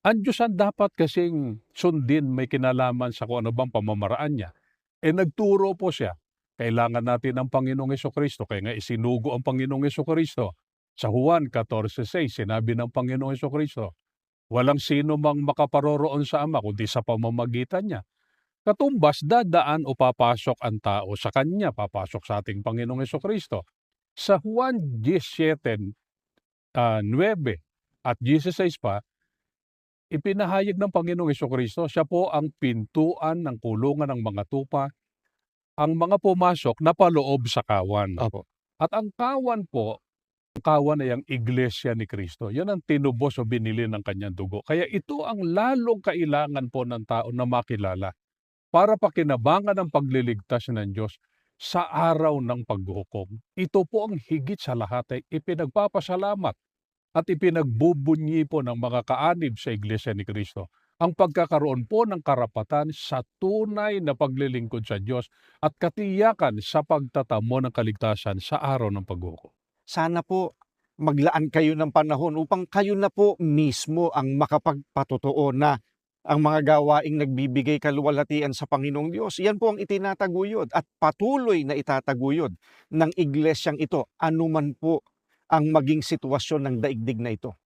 Ang Diyos ang dapat kasing sundin, may kinalaman sa kung ano bang pamamaraan niya. Nagturo po siya, kailangan natin ang Panginoong Hesukristo, kaya nga isinugo ang Panginoong Hesukristo. Sa Juan 14:6 sinabi ng Panginoong Hesukristo, "Walang sino mang makaparoroon sa Ama kundi sa pamamagitan niya." Katumbas dadaan o papasok ang tao sa kanya, papasok sa ating Panginoong Hesukristo. Sa Juan 17:9 at 16 pa, ipinahayag ng Panginoong Hesukristo, siya po ang pintuan ng kulungan ng mga tupa, ang mga pumasok napaloob sa kawan. Opo. At ang kawan po, ang kawan ay ang iglesia ni Kristo. Yan ang tinubos o binili ng kanyang dugo. Kaya ito ang lalong kailangan po ng tao na makilala para pakinabangan ang pagliligtas ng Diyos sa araw ng paghuhukom. Ito po ang higit sa lahat ay ipinagpapasalamat at ipinagbubunyi po ng mga kaanib sa Iglesia ni Kristo ang pagkakaroon po ng karapatan sa tunay na paglilingkod sa Diyos at katiyakan sa pagtatamo ng kaligtasan sa araw ng paghuhukom. Sana po maglaan kayo ng panahon upang kayo na po mismo ang makapagpatotoo na ang mga gawaing nagbibigay kaluwalhatian sa Panginoong Diyos, yan po ang itinataguyod at patuloy na itataguyod ng iglesyang ito, anuman po ang maging sitwasyon ng daigdig na ito.